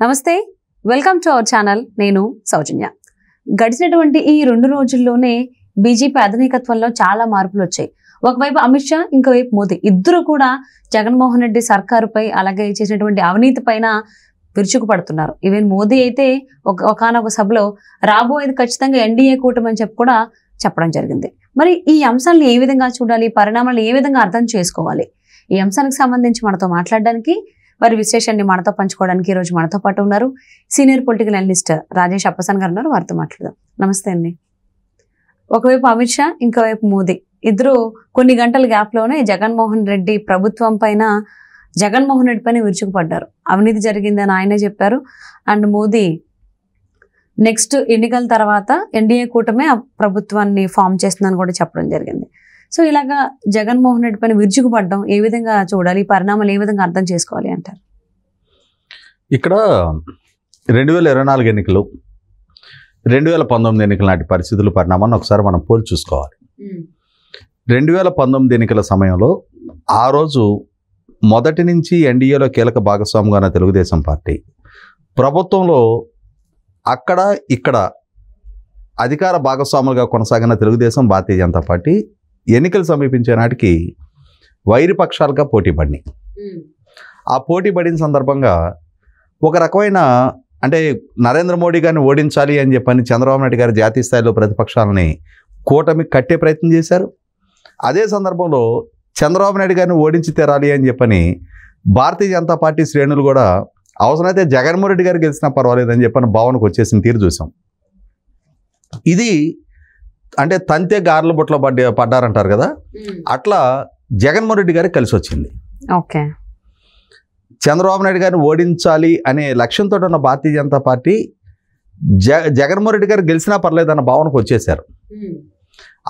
నమస్తే, welcome to our channel. నేను సౌజన్య. గడిచినటువంటి ఈ 2 రోజుల్లోనే బీజేపీ అధినాయకత్వంలో చాలా మార్పులు వచ్చాయి. ఒకవైపు అమిత్ షా, ఇంకోవైపు మోదీ ఇద్దరు కూడా జగన్మోహన్ రెడ్డి సర్కారుపై అలాగే చేసినటువంటి అవినీతి పైన విరుచుకుపడుతున్నారు. ఈవెన్ మోదీ అయితే ఒకానొక సభలో రాబోయేది ఖచ్చితంగా ఎన్డీఏ కూటమి అని చెప్పి కూడా చెప్పడం జరిగింది. మరి ఈ అంశాలను ఏ విధంగా చూడాలి, పరిణామాలను ఏ విధంగా అర్థం చేసుకోవాలి, ఈ అంశానికి సంబంధించి మనతో మాట్లాడడానికి, వారి విశేషాన్ని మనతో పంచుకోవడానికి ఈ రోజు మనతో పాటు ఉన్నారు సీనియర్ పొలిటికల్ అనలిస్ట్ రాజేష్ అప్పసాన్ గారు ఉన్నారు. వారితో మాట్లాడదాం. నమస్తే అండి. ఒకవైపు అమిత్ షా, ఇంకోవైపు మోదీ ఇద్దరు కొన్ని గంటల గ్యాప్ లోనే జగన్మోహన్ రెడ్డి ప్రభుత్వం పైన విరుచుకుపడ్డారు. అవినీతి జరిగిందని ఆయనే చెప్పారు. అండ్ మోదీ నెక్స్ట్ ఎన్నికల తర్వాత ఎన్డీఏ కూటమే ఆ ప్రభుత్వాన్ని ఫామ్ చేస్తుందని కూడా చెప్పడం జరిగింది. సో ఇలాగా జగన్మోహన్ రెడ్డి పైన విరుచుకుపడ్డం ఏ విధంగా చూడాలి, పరిణామాలు ఏ విధంగా అర్థం చేసుకోవాలి అంటారు? ఇక్కడ 2024 ఎన్నికలు, 2019 ఎన్నికల నాటి పరిస్థితుల పరిణామాన్ని ఒకసారి మనం పోల్చి చూసుకోవాలి. 2019 ఎన్నికల సమయంలో ఆ రోజు మొదటి నుంచి ఎన్డీఏలో కీలక భాగస్వామిగా ఉన్న తెలుగుదేశం పార్టీ ప్రభుత్వంలో అక్కడ ఇక్కడ అధికార భాగస్వాములుగా కొనసాగిన తెలుగుదేశం, భారతీయ జనతా పార్టీ ఎన్నికలు సమీపించే నాటికి వైరి పక్షాలుగా పోటీ పడినాయి. ఆ పోటీ పడిన సందర్భంగా ఒక రకమైన అంటే నరేంద్ర మోడీ గారిని ఓడించాలి అని చెప్పని చంద్రబాబు నాయుడు గారు జాతీయ స్థాయిలో ప్రతిపక్షాలని కూటమి కట్టే ప్రయత్నం చేశారు. అదే సందర్భంలో చంద్రబాబు నాయుడు గారిని ఓడించి తీరాలి అని చెప్పని భారతీయ జనతా పార్టీ శ్రేణులు కూడా అవసరమైతే జగన్మోహన్ రెడ్డి గారు గెలిచినా పర్వాలేదని చెప్పని భావనకు వచ్చేసిన తీరు చూసాం. ఇది అంటే తంతే గార్ల బుట్టలో పడ్డారంటారు కదా, అట్లా జగన్మోహన్ రెడ్డి గారికి కలిసి వచ్చింది. ఓకే, చంద్రబాబు నాయుడు గారిని ఓడించాలి అనే లక్ష్యంతో ఉన్న భారతీయ జనతా పార్టీ జగన్మోహన్ రెడ్డి గారు గెలిచినా పర్లేదన్న భావనకు వచ్చేశారు.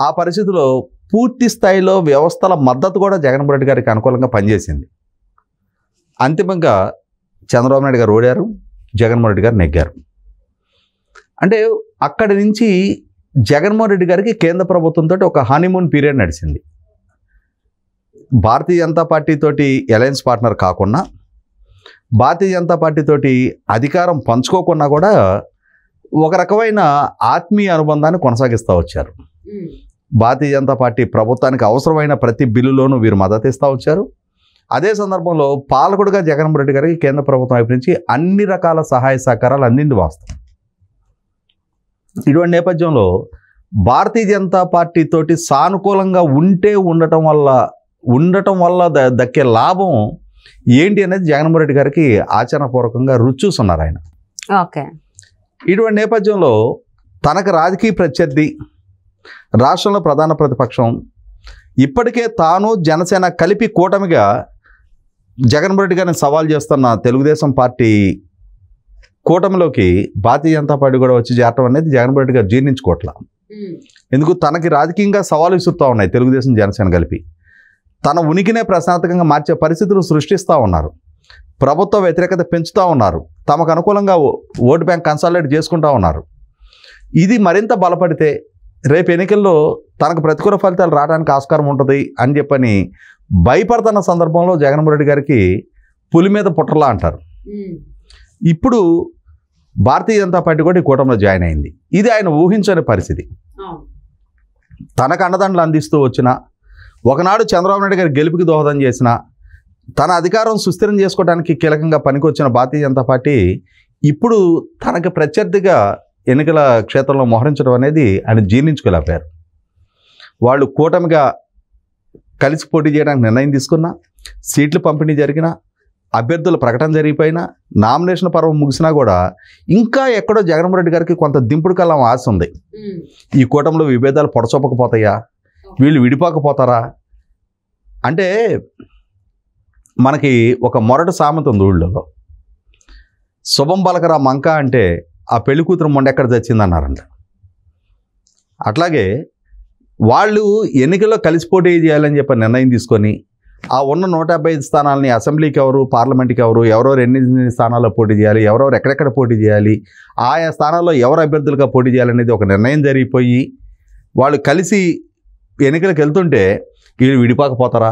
ఆ పరిస్థితిలో పూర్తి స్థాయిలో వ్యవస్థల మద్దతు కూడా జగన్మోహన్ రెడ్డి గారికి అనుకూలంగా పనిచేసింది. అంతిమంగా చంద్రబాబు నాయుడు గారు ఓడారు, జగన్మోహన్ రెడ్డి గారు నెగ్గారు. అంటే అక్కడి నుంచి జగన్మోహన్ రెడ్డి గారికి కేంద్ర ప్రభుత్వంతో ఒక హనీమూన్ పీరియడ్ నడిచింది. భారతీయ జనతా పార్టీ తోటి అలయన్స్ పార్ట్నర్ కాకుండా, భారతీయ జనతా పార్టీ తోటి అధికారం పంచుకోకుండా కూడా ఒక రకమైన ఆత్మీయ అనుబంధాన్ని కొనసాగిస్తూ వచ్చారు. భారతీయ జనతా పార్టీ ప్రభుత్వానికి అవసరమైన ప్రతి బిల్లులోనూ వీరు మద్దతు ఇస్తూ వచ్చారు. అదే సందర్భంలో పాలకుడుగా జగన్మోహన్ రెడ్డి గారికి కేంద్ర ప్రభుత్వం వైపు నుంచి అన్ని రకాల సహాయ సహకారాలు అందింది వాస్తవం. ఇటువంటి నేపథ్యంలో భారతీయ జనతా పార్టీ తోటి సానుకూలంగా ఉండటం వల్ల దక్కే లాభం ఏంటి అనేది జగన్మోహన్ రెడ్డి గారికి ఆచరణపూర్వకంగా రుచి చూస్తున్నారు ఆయన. ఓకే, ఇటువంటి నేపథ్యంలో తనకు రాజకీయ ప్రత్యర్థి, రాష్ట్రంలో ప్రధాన ప్రతిపక్షం, ఇప్పటికే తాను జనసేన కలిపి కూటమిగా జగన్మోహన్ రెడ్డి గారిని సవాల్ చేస్తున్న తెలుగుదేశం పార్టీ కూటమిలోకి భారతీయ జనతా పార్టీ కూడా వచ్చి చేరటం అనేది జగన్మోహన్ రెడ్డి గారు జీర్ణించుకోవట్లా. ఎందుకు తనకి రాజకీయంగా సవాలు విసురుతూ ఉన్నాయి తెలుగుదేశం, జనసేన కలిపి తన ఉనికినే ప్రశాంతకంగా మార్చే పరిస్థితులు సృష్టిస్తూ ఉన్నారు. ప్రభుత్వ వ్యతిరేకత పెంచుతూ ఉన్నారు. తమకు అనుకూలంగా ఓటు బ్యాంక్ కన్సాలిడేట్ చేసుకుంటూ ఉన్నారు. ఇది మరింత బలపడితే రేపు ఎన్నికల్లో తనకు ప్రతికూల ఫలితాలు రావడానికి ఆస్కారం ఉంటుంది అని చెప్పని భయపడుతున్న సందర్భంలో జగన్మోహన్ రెడ్డి గారికి పులి మీద పుట్టలా అంటారు. ఇప్పుడు భారతీయ జనతా పార్టీ కూడా ఈ కూటమిలో జాయిన్ అయింది. ఇది ఆయన ఊహించని పరిస్థితి. తనకు అండదండలు అందిస్తూ వచ్చిన, ఒకనాడు చంద్రబాబు నాయుడు గారి గెలుపుకి దోహదం చేసిన, తన అధికారం సుస్థిరం చేసుకోవడానికి కీలకంగా పనికొచ్చిన భారతీయ జనతా పార్టీ ఇప్పుడు తనకి ప్రత్యర్థిగా ఎన్నికల క్షేత్రంలో మోహరించడం అనేది ఆయన జీర్ణించుకోలేకపోయారు. వాళ్ళు కూటమిగా కలిసి పోటీ చేయడానికి నిర్ణయం తీసుకున్నా, సీట్లు పంపిణీ జరిగినా, అభ్యర్థుల ప్రకటన జరిగిపోయినా, నామినేషన్ పర్వం ముగిసినా కూడా ఇంకా ఎక్కడో జగన్మోహన్ రెడ్డి గారికి కొంత దింపుడు కల్లా ఆశ ఉంది. ఈ కూటమిలో విభేదాలు పొడచొప్పకపోతాయా, వీళ్ళు విడిపోకపోతారా అంటే మనకి ఒక మొరటి సామెత ఉంది ఊళ్ళో, శుభం పలకరా మంక అంటే ఆ పెళ్లి కూతురు మొండెక్కడ చచ్చిందన్నారంట. అట్లాగే వాళ్ళు ఎన్నికల్లో కలిసి పోటీ చేయాలని చెప్పి నిర్ణయం తీసుకొని ఆ ఉన్న 155 స్థానాలని అసెంబ్లీకి ఎవరు, పార్లమెంట్కి ఎవరెవరు ఎన్ని స్థానాల్లో పోటీ చేయాలి, ఎవరెవరు ఎక్కడెక్కడ పోటీ చేయాలి, ఆయా స్థానాల్లో ఎవరు అభ్యర్థులుగా పోటీ చేయాలనేది ఒక నిర్ణయం జరిగిపోయి వాళ్ళు కలిసి ఎన్నికలకు వెళ్తుంటే వీళ్ళు విడిపోకపోతారా,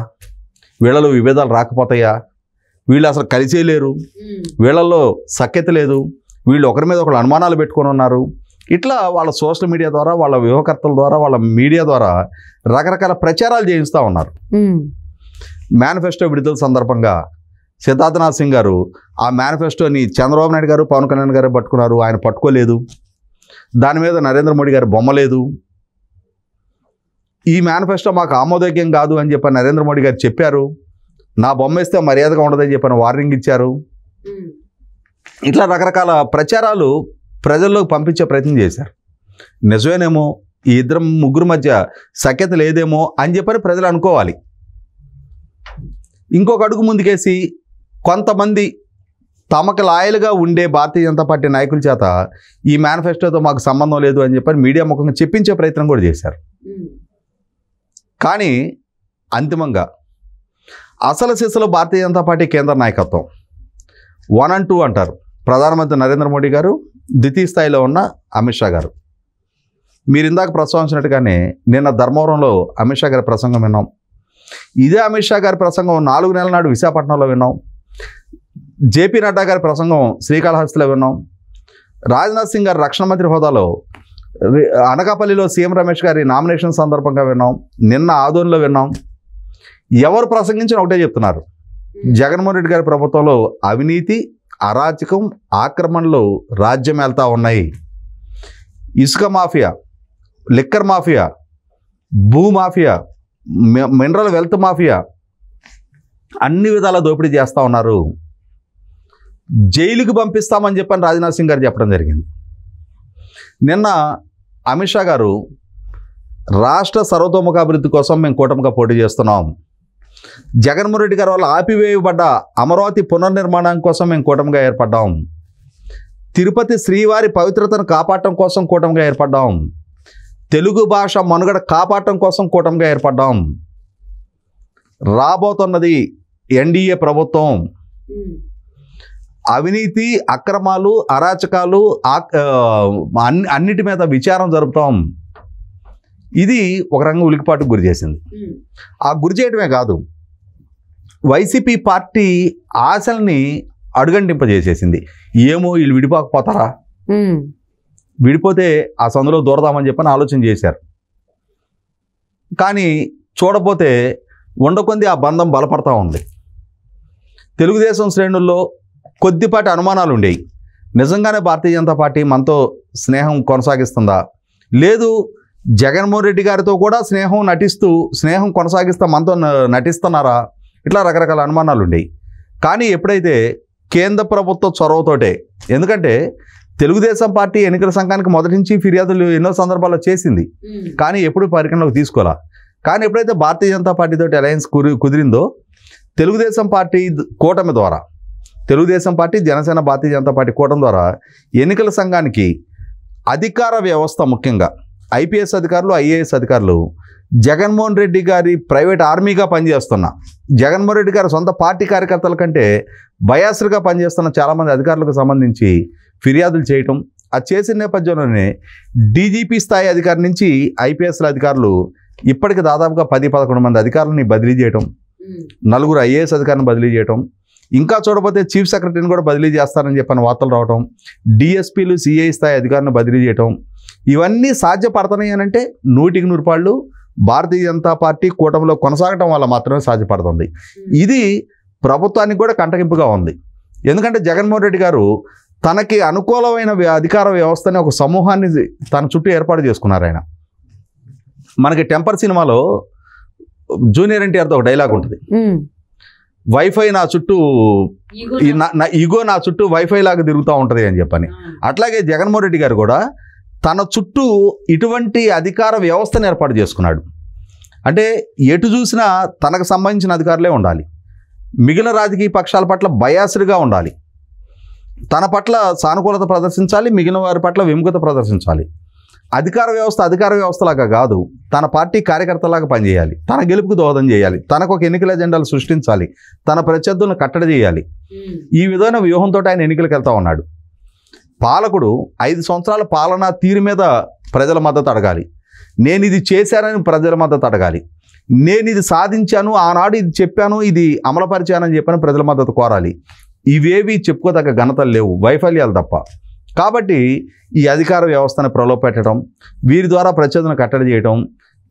వీళ్ళలో విభేదాలు రాకపోతాయా, వీళ్ళు అసలు కలిసే లేరు, వీళ్ళల్లో సఖ్యత లేదు, వీళ్ళు ఒకరి మీద ఒకరు అనుమానాలు పెట్టుకొని ఉన్నారు. ఇట్లా వాళ్ళ సోషల్ మీడియా ద్వారా, వాళ్ళ వ్యూహకర్తల ద్వారా, వాళ్ళ మీడియా ద్వారా రకరకాల ప్రచారాలు చేయిస్తూ ఉన్నారు. మేనిఫెస్టో విడుదల సందర్భంగా సిద్ధార్థనాథ్ సింగ్ గారు ఆ మేనిఫెస్టోని చంద్రబాబు నాయుడు గారు, పవన్ కళ్యాణ్ గారు పట్టుకున్నారు, ఆయన పట్టుకోలేదు. దాని మీద నరేంద్ర మోడీ గారు బొమ్మ లేదు. ఈ మేనిఫెస్టో మాకు ఆమోదయోగ్యం కాదు అని చెప్పి నరేంద్ర మోడీ గారు చెప్పారు. నా బొమ్మ వేస్తే మర్యాదగా ఉండదని చెప్పని వార్నింగ్ ఇచ్చారు. ఇట్లా రకరకాల ప్రచారాలు ప్రజల్లోకి పంపించే ప్రయత్నం చేశారు. నిజమేనేమో, ఈ ఇద్దరు ముగ్గురు మధ్య సఖ్యత లేదేమో అని చెప్పని ప్రజలు అనుకోవాలి. ఇంకొక అడుగు ముందుకేసి కొంతమంది తమకు లాయలుగా ఉండే భారతీయ జనతా పార్టీ నాయకుల చేత ఈ మేనిఫెస్టోతో మాకు సంబంధం లేదు అని చెప్పని మీడియా ముఖంగా చెప్పించే ప్రయత్నం కూడా చేశారు. కానీ అంతిమంగా అసలు సిసలు భారతీయ జనతా పార్టీ కేంద్ర నాయకత్వం 1 and 2 అంటారు. ప్రధానమంత్రి నరేంద్ర మోడీ గారు, ద్వితీయ స్థాయిలో ఉన్న అమిత్ షా గారు. మీరు ఇందాక ప్రస్తావించినట్టుగానే నిన్న ధర్మవరంలో అమిత్ షా గారి ప్రసంగం విన్నాం. ఇదే అమిత్ షా గారి ప్రసంగం 4 నెలల నాడు విశాఖపట్నంలో విన్నాం. జేపీ నడ్డా గారి ప్రసంగం శ్రీకాళహస్తిలో విన్నాం. రాజ్నాథ్ సింగ్ గారు రక్షణ మంత్రి హోదాలో అనకాపల్లిలో సీఎం రమేష్ గారి నామినేషన్ సందర్భంగా విన్నాం. నిన్న ఆదోన్లో విన్నాం. ఎవరు ప్రసంగించిన ఒకటే చెప్తున్నారు, జగన్మోహన్ రెడ్డి గారి ప్రభుత్వంలో అవినీతి, అరాచకం, ఆక్రమణలు రాజ్యం వెళ్తూ ఉన్నాయి. ఇసుక మాఫియా, లిక్కర్ మాఫియా, భూ మాఫియా, మినరల్ వెల్త్ మాఫియా అన్ని విధాల దోపిడీ చేస్తూ ఉన్నారు. జైలుకి పంపిస్తామని చెప్పని రాజ్నాథ్ సింగ్ గారు చెప్పడం జరిగింది. నిన్న అమిత్ షా గారు రాష్ట్ర సర్వతోముఖాభివృద్ధి కోసం మేము కూటమిగా పోటీ చేస్తున్నాం, జగన్మోహన్ రెడ్డి గారి వల్ల ఆపివేయబడ్డ అమరావతి పునర్నిర్మాణం కోసం మేము కూటమిగా ఏర్పడ్డాం, తిరుపతి శ్రీవారి పవిత్రతను కాపాడటం కోసం కూటమిగా ఏర్పడ్డాం, తెలుగు భాష మనుగడ కాపాడటం కోసం కూటమిగా ఏర్పడ్డాం, రాబోతున్నది ఎన్డీఏ ప్రభుత్వం, అవినీతి, అక్రమాలు, అరాచకాలు అన్నిటి మీద విచారం జరుపుతాం. ఇది ఒక రంగం ఉలికిపాటుకు గురి చేసింది. ఆ గురి చేయడమే కాదు, వైసీపీ పార్టీ ఆశల్ని అడుగంటింపజేసేసింది. ఏమో వీళ్ళు విడిపోకపోతారా, విడిపోతే ఆ సందులో దూరదామని చెప్పని ఆలోచన చేశారు. కానీ చూడపోతే ఉండకొంది ఆ బంధం బలపడతా ఉంది. తెలుగుదేశం శ్రేణుల్లో కొద్దిపాటి అనుమానాలు ఉండేవి. నిజంగానే భారతీయ జనతా పార్టీ మనతో స్నేహం కొనసాగిస్తుందా, లేదు జగన్మోహన్ రెడ్డి గారితో కూడా స్నేహం కొనసాగిస్తా మనతో నటిస్తున్నారా, ఇట్లా రకరకాల అనుమానాలు ఉండేవి. కానీ ఎప్పుడైతే కేంద్ర ప్రభుత్వ చొరవతోటే, ఎందుకంటే తెలుగుదేశం పార్టీ ఎన్నికల సంఘానికి మొదటి నుంచి ఫిర్యాదులు ఎన్నో సందర్భాల్లో చేసింది, కానీ ఎప్పుడు పరిగణలోకి తీసుకోవాలా. కానీ ఎప్పుడైతే భారతీయ జనతా పార్టీతో అలయన్స్ కుదిరిందో, తెలుగుదేశం పార్టీ కూటమి ద్వారా, తెలుగుదేశం పార్టీ, జనసేన, భారతీయ జనతా పార్టీ కూటమి ద్వారా ఎన్నికల సంఘానికి అధికార వ్యవస్థ, ముఖ్యంగా ఐపీఎస్ అధికారులు, ఐఏఎస్ అధికారులు జగన్మోహన్ రెడ్డి గారి ప్రైవేట్ ఆర్మీగా పనిచేస్తున్న, జగన్మోహన్ రెడ్డి గారి సొంత పార్టీ కార్యకర్తల కంటే బయాస్గా పనిచేస్తున్న చాలామంది అధికారులకు సంబంధించి ఫిర్యాదులు చేయటం, అది చేసిన నేపథ్యంలోనే డీజీపీ స్థాయి అధికారి నుంచి ఐపీఎస్ల అధికారులు ఇప్పటికి దాదాపుగా 10-11 మంది అధికారులని బదిలీ చేయటం, 4 ఐఏఎస్ అధికారులను బదిలీ చేయటం, ఇంకా చూడకపోతే చీఫ్ సెక్రటరీని కూడా బదిలీ చేస్తారని చెప్పని వార్తలు రావటం, డిఎస్పీలు, సిఐ స్థాయి అధికారులను బదిలీ చేయటం, ఇవన్నీ సాధ్యపడుతున్నాయి అని అంటే 100% భారతీయ జనతా పార్టీ కూటమిలో కొనసాగటం వల్ల మాత్రమే సాధ్యపడుతుంది. ఇది ప్రభుత్వానికి కూడా కంటగింపుగా ఉంది. ఎందుకంటే జగన్మోహన్ రెడ్డి గారు తనకి అనుకూలమైన అధికార వ్యవస్థని ఒక సమూహాన్ని తన చుట్టూ ఏర్పాటు చేసుకున్నారు. ఆయన మనకి టెంపర్ సినిమాలో జూనియర్ ఎన్టీఆర్తో ఒక డైలాగ్ ఉంటుంది, వైఫై నా చుట్టూ, ఈగో నా చుట్టూ వైఫై లాగా తిరుగుతూ ఉంటుంది అని చెప్పని. అట్లాగే జగన్మోహన్ రెడ్డి గారు కూడా తన చుట్టూ ఇటువంటి అధికార వ్యవస్థను ఏర్పాటు చేసుకున్నాడు. అంటే ఎటు చూసినా తనకు సంబంధించిన అధికారులే ఉండాలి, మిగిలిన రాజకీయ పక్షాల పట్ల బయాస్డ్గా ఉండాలి, తన పట్ల సానుకూలత ప్రదర్శించాలి, మిగిలిన వారి పట్ల విముఖత ప్రదర్శించాలి. అధికార వ్యవస్థలాగా కాదు, తన పార్టీ కార్యకర్తలాగా పనిచేయాలి, తన గెలుపుకు దోహదం చేయాలి, తనకు ఒక ఎన్నికల ఎజెండాలు సృష్టించాలి, తన ప్రత్యర్థులను కట్టడి చేయాలి. ఈ విధమైన వ్యూహంతో ఆయన ఎన్నికలకు వెళ్తా ఉన్నాడు. పాలకుడు 5 సంవత్సరాల పాలనా తీరు మీద ప్రజల మద్దతు అడగాలి, నేను ఇది చేశానని ప్రజల మద్దతు అడగాలి, నేను ఇది సాధించాను, ఆనాడు ఇది చెప్పాను, ఇది అమలుపరిచానని చెప్పని ప్రజల మద్దతు కోరాలి. ఇవేవి చెప్పుకోదగ్గ ఘనతలు లేవు, వైఫల్యాలు తప్ప. కాబట్టి ఈ అధికార వ్యవస్థను ప్రలోభపెట్టడం, వీరి ద్వారా ప్రత్యర్థులను కట్టడి చేయడం,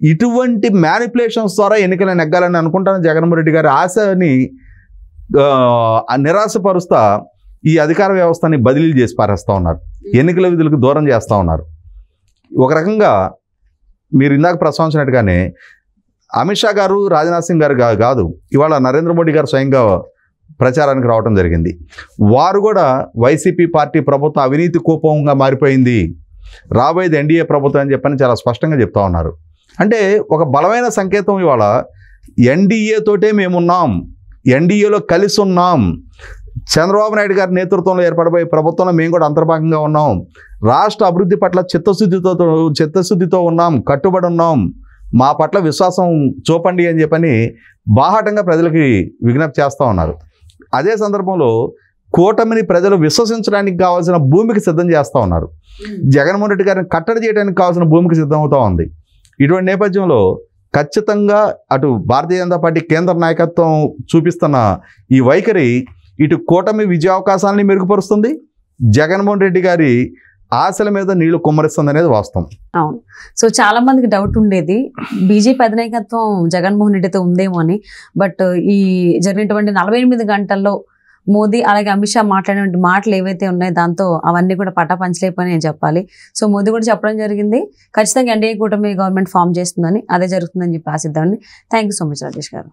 ఇటువంటి మ్యానిపులేషన్స్ ద్వారా ఎన్నికలు నెగ్గాలని అనుకుంటాను జగన్మోహన్ రెడ్డి గారి ఆశని నిరాశపరుస్తా ఈ అధికార వ్యవస్థని బదిలీలు చేసి పారేస్తూ ఉన్నారు, ఎన్నికల విధులకు దూరం చేస్తూ ఉన్నారు. ఒక రకంగా మీరు ఇందాక ప్రస్తావించినట్టుగానే అమిత్ షా గారు, రాజ్నాథ్ సింగ్ గారు కాదు, ఇవాళ నరేంద్ర మోడీ గారు స్వయంగా ప్రచారానికి రావడం జరిగింది. వారు కూడా వైసీపీ పార్టీ ప్రభుత్వం అవినీతి కూపంగా మారిపోయింది, రాబోయేది ఎన్డీఏ ప్రభుత్వం అని చెప్పని చాలా స్పష్టంగా చెప్తా ఉన్నారు. అంటే ఒక బలమైన సంకేతం ఇవాళ ఎన్డీఏ తోటే మేమున్నాం, ఎన్డీఏలో కలిసి ఉన్నాం, చంద్రబాబు నాయుడు గారి నేతృత్వంలో ఏర్పడబోయే ప్రభుత్వంలో మేము కూడా అంతర్భాగంగా ఉన్నాం, రాష్ట్ర అభివృద్ధి పట్ల చిత్తశుద్ధితో ఉన్నాం, కట్టుబడి ఉన్నాం, మా పట్ల విశ్వాసం చూపండి అని చెప్పని బాహాటంగా ప్రజలకి విజ్ఞప్తి చేస్తూ ఉన్నారు. అదే సందర్భంలో కూటమిని ప్రజలు విశ్వసించడానికి కావాల్సిన భూమికి సిద్ధం చేస్తూ ఉన్నారు. జగన్మోహన్ రెడ్డి గారిని కట్టడి చేయడానికి కావాల్సిన భూమికి సిద్ధమవుతూ ఉంది. ఇటువంటి నేపథ్యంలో ఖచ్చితంగా అటు భారతీయ జనతా పార్టీ కేంద్ర నాయకత్వం చూపిస్తున్న ఈ వైఖరి ఇటు కూటమి విజయావకాశాలని మెరుగుపరుస్తుంది, జగన్మోహన్ రెడ్డి గారి ఆశల మీద నీళ్లు కుమ్మరిస్తుంది అనేది వాస్తవం. అవును. సో చాలా మందికి డౌట్ ఉండేది బీజేపీ అధినాయకత్వం జగన్మోహన్ రెడ్డితో ఉందేమో అని. బట్ ఈ జరిగినటువంటి 48 గంటల్లో మోదీ అలాగే అమిత్ షా మాట్లాడినటువంటి మాటలు ఏవైతే ఉన్నాయో దాంతో అవన్నీ కూడా పటాపంచలేపని నేను చెప్పాలి. సో మోదీ కూడా చెప్పడం జరిగింది ఖచ్చితంగా ఎన్డీఏ కూటమి గవర్నమెంట్ ఫామ్ చేస్తుందని, అదే జరుగుతుందని చెప్పి ఆశిద్దామని. Thank you so much Rajesh గారు.